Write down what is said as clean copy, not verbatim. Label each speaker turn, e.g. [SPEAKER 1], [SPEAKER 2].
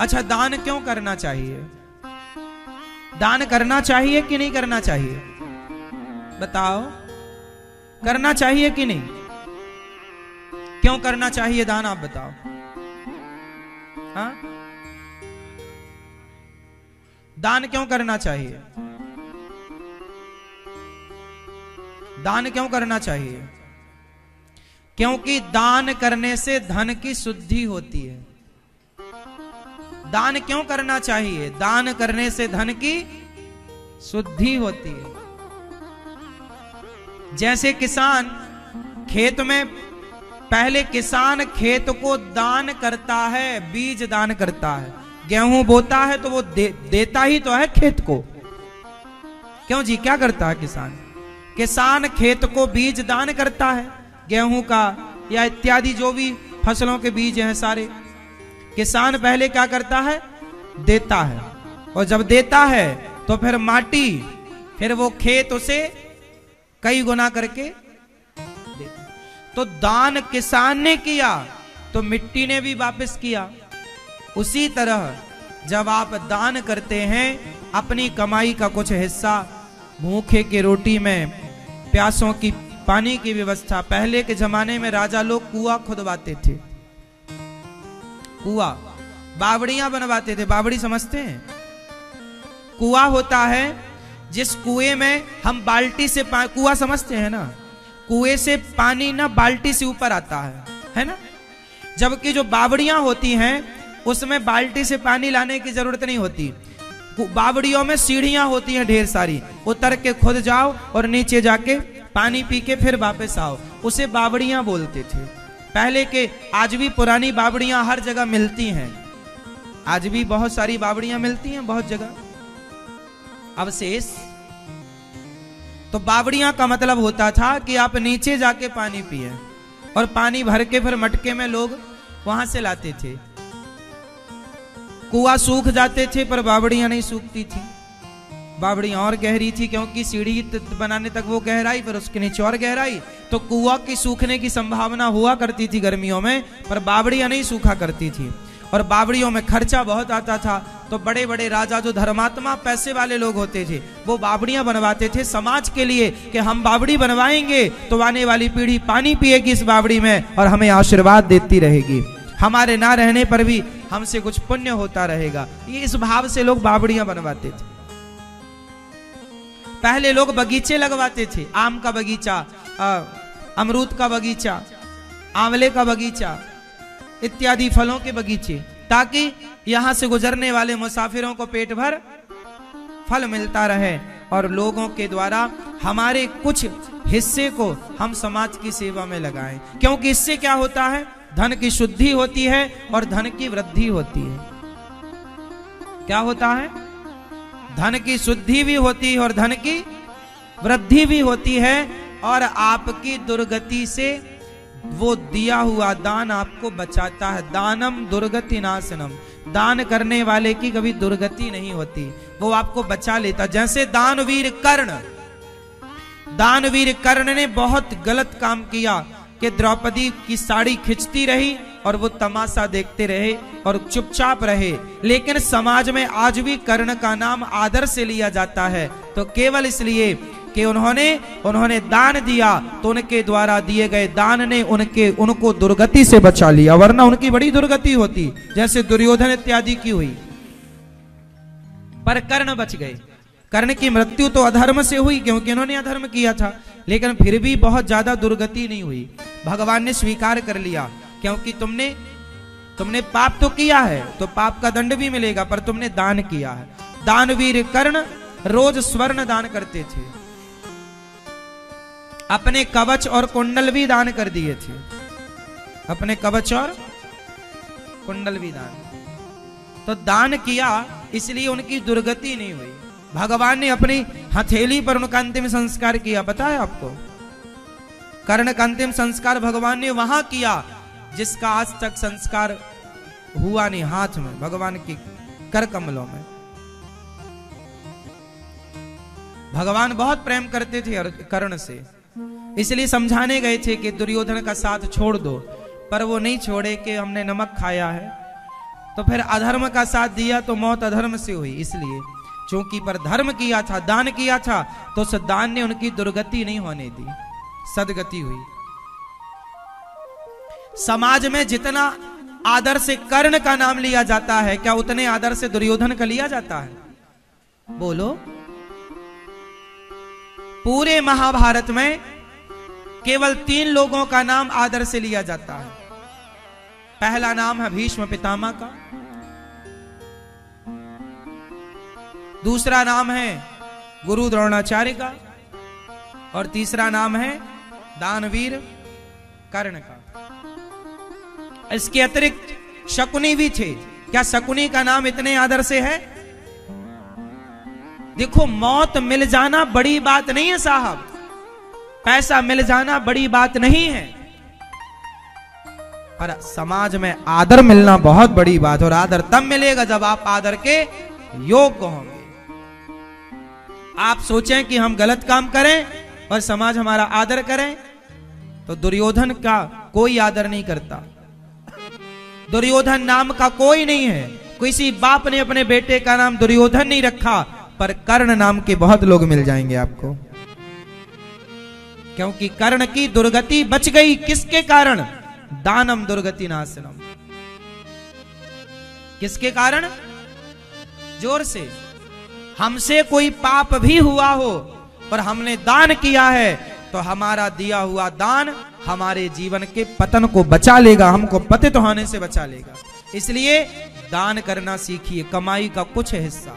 [SPEAKER 1] अच्छा, दान क्यों करना चाहिए? दान करना चाहिए कि नहीं करना चाहिए? बताओ, करना चाहिए कि नहीं? क्यों करना चाहिए दान, आप बताओ। हाँ, दान क्यों करना चाहिए? दान क्यों करना चाहिए? क्योंकि दान करने से धन की शुद्धि होती है। दान क्यों करना चाहिए? दान करने से धन की शुद्धि होती है। जैसे किसान खेत में, पहले किसान खेत को दान करता है, बीज दान करता है। गेहूं बोता है तो वो देता ही तो है खेत को। क्यों जी, क्या करता है किसान? किसान खेत को बीज दान करता है, गेहूं का या इत्यादि जो भी फसलों के बीज हैं सारे। किसान पहले क्या करता है? देता है, और जब देता है तो फिर माटी, फिर वो खेत उसे कई गुना करके देता। तो दान किसान ने किया तो मिट्टी ने भी वापस किया। उसी तरह जब आप दान करते हैं, अपनी कमाई का कुछ हिस्सा भूखे की रोटी में, प्यासों की पानी की व्यवस्था। पहले के जमाने में राजा लोग कुआं खुदवाते थे, कुआं, बावड़ियां बनवाते थे। बावड़ी समझते हैं? कुआं होता है जिस कुएं में हम बाल्टी से कुआं समझते हैं ना, कुएं से पानी ना बाल्टी से ऊपर आता है ना। जबकि जो बावड़ियां होती हैं उसमें बाल्टी से पानी लाने की जरूरत नहीं होती। बावड़ियों में सीढ़ियां होती हैं ढेर सारी, उतर के खुद जाओ और नीचे जाके पानी पी के फिर वापस आओ, उसे बावड़ियां बोलते थे पहले के। आज भी पुरानी बावड़ियां हर जगह मिलती हैं, आज भी बहुत सारी बावड़ियां मिलती हैं बहुत जगह अवशेष। तो बावड़ियां का मतलब होता था कि आप नीचे जाके पानी पिए, और पानी भर के फिर मटके में लोग वहां से लाते थे। कुआं सूख जाते थे पर बावड़ियां नहीं सूखती थी। बावड़ियां और गहरी थी, क्योंकि सीढ़ी बनाने तक वो गहराई, फिर उसके नीचे और गहराई। तो कुआं की सूखने की संभावना हुआ करती थी गर्मियों में, पर बावड़ियां नहीं सूखा करती थी। और बावड़ियों में खर्चा बहुत आता था, तो बड़े बड़े राजा जो धर्मात्मा पैसे वाले लोग होते थे वो बावड़ियां बनवाते थे समाज के लिए, कि हम बावड़ी बनवाएंगे तो आने वाली पीढ़ी पानी पिएगी इस बावड़ी में और हमें आशीर्वाद देती रहेगी, हमारे ना रहने पर भी हमसे कुछ पुण्य होता रहेगा। ये इस भाव से लोग बावड़ियां बनवाते थे। पहले लोग बगीचे लगवाते थे, आम का बगीचा, अमरूद का बगीचा, आंवले का बगीचा इत्यादि फलों के बगीचे, ताकि यहां से गुजरने वाले मुसाफिरों को पेट भर फल मिलता रहे और लोगों के द्वारा हमारे कुछ हिस्से को हम समाज की सेवा में लगाएं। क्योंकि इससे क्या होता है? धन की शुद्धि होती है और धन की वृद्धि होती है। क्या होता है? धन की शुद्धि भी होती है और धन की वृद्धि भी होती है, और आपकी दुर्गति से वो दिया हुआ दान आपको बचाता है। दानम दुर्गति नाशनम, दान करने वाले की कभी दुर्गति नहीं होती, वो आपको बचा लेता। जैसे दानवीर कर्ण ने बहुत गलत काम किया कि द्रौपदी की साड़ी खिंचती रही और वो तमाशा देखते रहे और चुपचाप रहे। लेकिन समाज में आज भी कर्ण का नाम आदर से लिया जाता है, तो केवल इसलिए कि उन्होंने दान दिया, तो उनके द्वारा दिए गए दान ने उनको दुर्गति से बचा लिया, वरना उनकी बड़ी दुर्गति होती, जैसे दुर्योधन इत्यादि की हुई। पर कर्ण बच गए। कर्ण की मृत्यु तो अधर्म से हुई, क्योंकि उन्होंने अधर्म किया था, लेकिन फिर भी बहुत ज्यादा दुर्गति नहीं हुई। भगवान ने स्वीकार कर लिया, क्योंकि तुमने पाप तो किया है तो पाप का दंड भी मिलेगा, पर तुमने दान किया है। दानवीर कर्ण रोज स्वर्ण दान करते थे, अपने कवच और कुंडल भी दान कर दिए थे, अपने कवच और कुंडल भी दान। तो दान किया इसलिए उनकी दुर्गति नहीं हुई। भगवान ने अपनी हथेली पर उनका अंतिम संस्कार किया, पता है आपको? कर्ण का अंतिम संस्कार भगवान ने वहां किया जिसका आज तक संस्कार हुआ नहीं, हाथ में, भगवान के कर कमलों में। भगवान बहुत प्रेम करते थे कर्ण से, इसलिए समझाने गए थे कि दुर्योधन का साथ छोड़ दो, पर वो नहीं छोड़े कि हमने नमक खाया है तो फिर अधर्म का साथ दिया तो मौत अधर्म से हुई। इसलिए चूंकि पर धर्म किया था, दान किया था, तो उस दान ने उनकी दुर्गति नहीं होने दी, सदगति हुई। समाज में जितना आदर से कर्ण का नाम लिया जाता है, क्या उतने आदर से दुर्योधन का लिया जाता है? बोलो। पूरे महाभारत में केवल 3 लोगों का नाम आदर से लिया जाता है। पहला नाम है भीष्म पितामह का, दूसरा नाम है गुरु द्रोणाचार्य का, और तीसरा नाम है दानवीर कर्ण का। इसके अतिरिक्त शकुनी भी थे। क्या शकुनी का नाम इतने आदर से है? देखो, मौत मिल जाना बड़ी बात नहीं है साहब, पैसा मिल जाना बड़ी बात नहीं है, पर समाज में आदर मिलना बहुत बड़ी बात। और आदर तब मिलेगा जब आप आदर के योग्य होंगे। आप सोचें कि हम गलत काम करें और समाज हमारा आदर करें, तो दुर्योधन का कोई आदर नहीं करता। दुर्योधन नाम का कोई नहीं है। किसी बाप ने अपने बेटे का नाम दुर्योधन नहीं रखा, पर कर्ण नाम के बहुत लोग मिल जाएंगे आपको, क्योंकि कर्ण की दुर्गति बच गई। किसके कारण? दानम दुर्गति नाशनम। किसके कारण? जोर से। हमसे कोई पाप भी हुआ हो पर हमने दान किया है, तो हमारा दिया हुआ दान हमारे जीवन के पतन को बचा लेगा, हमको पतित होने से बचा लेगा। इसलिए दान करना सीखिए, कमाई का कुछ हिस्सा।